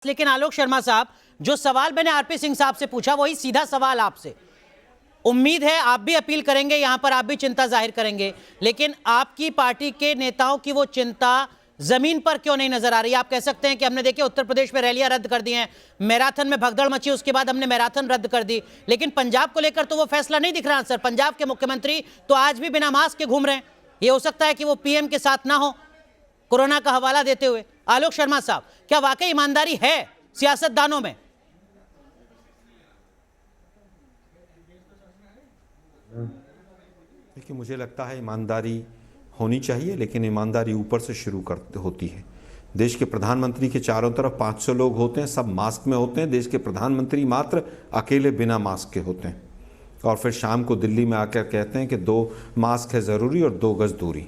लेकिन आलोक शर्मा साहब, जो सवाल मैंने आरपी सिंह साहब से पूछा वही सीधा सवाल आपसे। उम्मीद है आप भी अपील करेंगे, यहां पर आप भी चिंता जाहिर करेंगे, लेकिन आपकी पार्टी के नेताओं की वो चिंता जमीन पर क्यों नहीं नजर आ रही? आप कह सकते हैं कि हमने देखिए उत्तर प्रदेश में रैलियां रद्द कर दी हैं, मैराथन में भगदड़ मची, उसके बाद हमने मैराथन रद्द कर दी, लेकिन पंजाब को लेकर तो वो फैसला नहीं दिख रहा सर। पंजाब के मुख्यमंत्री तो आज भी बिना मास्क के घूम रहे हैं। ये हो सकता है कि वो पीएम के साथ ना हो, कोरोना का हवाला देते हुए। आलोक शर्मा साहब, क्या वाकई ईमानदारी है सियासतदानों में? देखिए, मुझे लगता है ईमानदारी होनी चाहिए, लेकिन ईमानदारी ऊपर से शुरू होती है। देश के प्रधानमंत्री के चारों तरफ 500 लोग होते हैं, सब मास्क में होते हैं। देश के प्रधानमंत्री मात्र अकेले बिना मास्क के होते हैं और फिर शाम को दिल्ली में आकर कहते हैं कि 2 मास्क है ज़रूरी और 2 गज दूरी।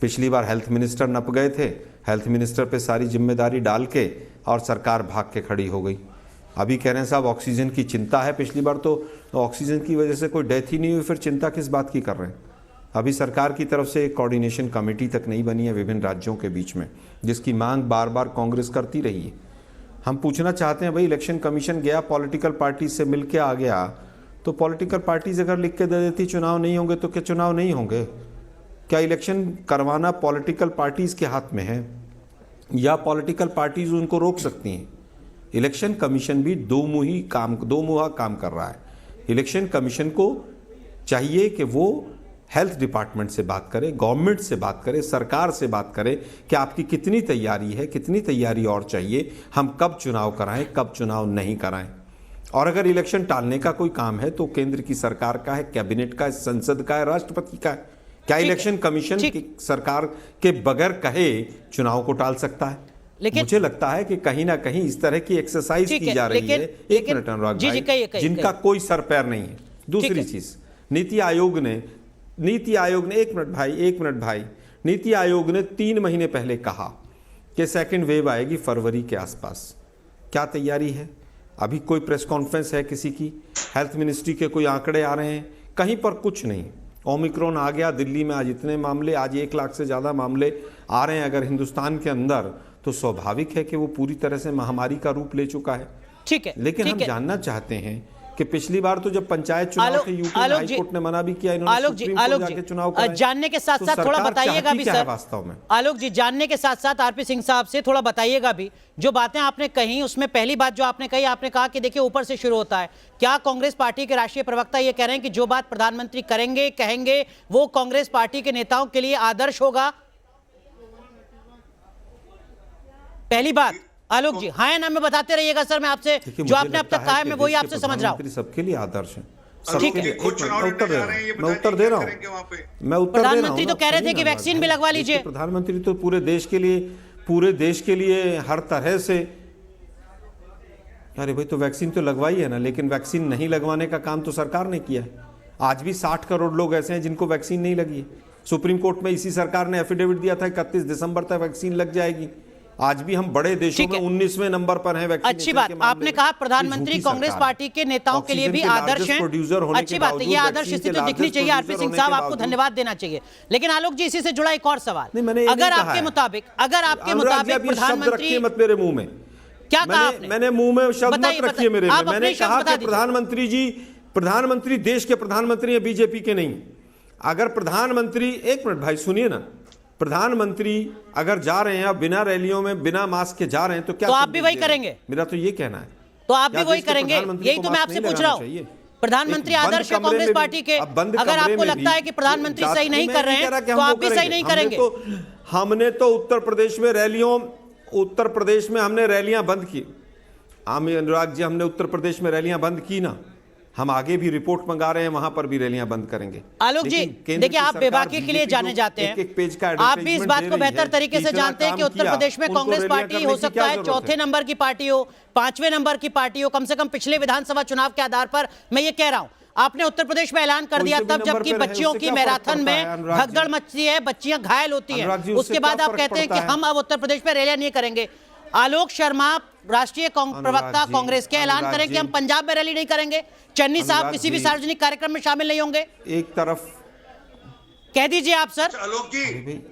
पिछली बार हेल्थ मिनिस्टर नप गए थे, हेल्थ मिनिस्टर पे सारी जिम्मेदारी डाल के और सरकार भाग के खड़ी हो गई। अभी कह रहे हैं साहब ऑक्सीजन की चिंता है, पिछली बार तो ऑक्सीजन की वजह से कोई डेथ ही नहीं हुई, फिर चिंता किस बात की कर रहे हैं? अभी सरकार की तरफ से एक कोऑर्डिनेशन कमेटी तक नहीं बनी है विभिन्न राज्यों के बीच में, जिसकी मांग बार बार कांग्रेस करती रही है। हम पूछना चाहते हैं भाई, इलेक्शन कमीशन गया, पॉलिटिकल पार्टी से मिल के आ गया, तो पॉलिटिकल पार्टीज अगर लिख के दे देती चुनाव नहीं होंगे तो क्या चुनाव नहीं होंगे? क्या इलेक्शन करवाना पॉलिटिकल पार्टीज के हाथ में है या पॉलिटिकल पार्टीज उनको रोक सकती हैं? इलेक्शन कमीशन भी दो मुहा काम कर रहा है। इलेक्शन कमीशन को चाहिए कि वो हेल्थ डिपार्टमेंट से बात करे, गवर्नमेंट से बात करे, सरकार से बात करे कि आपकी कितनी तैयारी है, कितनी तैयारी और चाहिए, हम कब चुनाव कराएं, कब चुनाव नहीं कराएं। और अगर इलेक्शन टालने का कोई काम है तो केंद्र की सरकार का है, कैबिनेट का है, संसद का है, राष्ट्रपति का है। क्या इलेक्शन कमीशन की सरकार के बगैर कहे चुनाव को टाल सकता है? लेकिन मुझे लगता है कि कहीं ना कहीं इस तरह की एक्सरसाइज की जा रही है। एक मिनट अनुराग भाई, जिनका कोई सर पैर नहीं है। दूसरी चीज, नीति आयोग ने एक मिनट भाई, नीति आयोग ने 3 महीने पहले कहा कि सेकंड वेव आएगी फरवरी के आसपास। क्या तैयारी है? अभी कोई प्रेस कॉन्फ्रेंस है किसी की? हेल्थ मिनिस्ट्री के कोई आंकड़े आ रहे हैं? कहीं पर कुछ नहीं। ओमिक्रॉन आ गया, दिल्ली में आज इतने मामले, आज 1 लाख से ज़्यादा मामले आ रहे हैं अगर हिंदुस्तान के अंदर, तो स्वाभाविक है कि वो पूरी तरह से महामारी का रूप ले चुका है। ठीक है, लेकिन हम जानना चाहते हैं कि पिछली बार तो जब पंचायत चुनाव थे, यूपी हाई कोर्ट ने मना भी किया, इन्होंने सुप्रीम कोर्ट जाके चुनाव कराए। जानने के साथ साथ थोड़ा बताइएगा भी सर, वास्तव में आलोक जी, जानने के साथ साथ आरपी सिंह साहब से थोड़ा बताइएगा भी, जो बातें आपने कही उसमें पहली बात जो आपने कही, आपने कहा कि देखिए ऊपर से शुरू होता है। क्या कांग्रेस पार्टी के राष्ट्रीय प्रवक्ता ये कह रहे हैं कि जो बात प्रधानमंत्री करेंगे कहेंगे वो कांग्रेस पार्टी के नेताओं के लिए आदर्श होगा? पहली बात आलोक जी, हाँ या ना में बताते रहिएगा सर। मैं आपसे जो आपने अब तक कहा है मैं वही आपसे समझ रहा हूँ। सबके लिए आदर्श है। ठीक है, मैं उत्तर दे रहा हूँ। प्रधानमंत्री तो कह रहे थे कि वैक्सीन भी लगवा लीजिए। प्रधानमंत्री तो पूरे देश के लिए हर तरह से, अरे भाई तो वैक्सीन तो लगवाई है ना, लेकिन वैक्सीन नहीं लगवाने का काम तो सरकार ने किया है। आज भी 60 करोड़ लोग ऐसे हैं जिनको वैक्सीन नहीं लगी है। सुप्रीम कोर्ट में इसी सरकार ने एफिडेविट दिया था 31 दिसंबर तक वैक्सीन लग जाएगी। आज भी हम बड़े देशों में 19वें नंबर पर हैं वैक्सीनेशन। अच्छी बात, आपने कहा प्रधानमंत्री कांग्रेस पार्टी के नेताओं के लिए भी आदर्श हैं। अच्छी बात है, ये आदर्श स्थिति तो दिखनी चाहिए। आरपी सिंह साहब, आपको धन्यवाद देना चाहिए। लेकिन आलोक जी, इसी से जुड़ा एक और सवाल, अगर आपके मुताबिक प्रधानमंत्री, मत मेरे मुंह में क्या कहा आपने? मैंने मुंह में शब्द मत रखिए मेरे में। मैंने कहा कि प्रधानमंत्री देश के प्रधानमंत्री है, बीजेपी के नहीं। अगर प्रधानमंत्री, एक मिनट भाई सुनिए ना, प्रधानमंत्री अगर जा रहे हैं बिना रैलियों में, बिना मास्क के जा रहे हैं, तो क्या तो आप भी वही करेंगे? मेरा तो ये कहना है। तो आप भी वही करेंगे? यही तो मैं आपसे पूछ रहा हूँ। प्रधानमंत्री आदर्श है कांग्रेस पार्टी के, अगर आपको लगता है कि प्रधानमंत्री सही नहीं कर रहे हैं तो आप भी सही नहीं करेंगे। हमने तो उत्तर प्रदेश में हमने रैलियां बंद की। अनुराग जी, हमने उत्तर प्रदेश में रैलियां बंद की ना, हम आगे भी रिपोर्ट मंगा रहे हैं, वहां पर भी रैलियां बंद करेंगे। आलोक जी, देखिए आप बेबाकी के लिए जाने जाते हैं, आप भी इस बात को बेहतर तरीके से जानते हैं कि उत्तर प्रदेश में कांग्रेस पार्टी हो सकता है 4थे नंबर की पार्टी हो, 5वें नंबर की पार्टी हो, कम से कम पिछले विधानसभा चुनाव के आधार पर मैं ये कह रहा हूं। आपने उत्तर प्रदेश में ऐलान कर दिया तब जबकि बच्चियों की मैराथन में भगदड़ मचती है, बच्चियां घायल होती हैं, उसके बाद आप कहते हैं कि हम अब उत्तर प्रदेश में रैलियां नहीं करेंगे। आलोक शर्मा, राष्ट्रीय प्रवक्ता कांग्रेस के, ऐलान करें कि हम पंजाब में रैली नहीं करेंगे, चन्नी साहब किसी भी सार्वजनिक कार्यक्रम में शामिल नहीं होंगे, एक तरफ कह दीजिए आप सर। आलोक जी,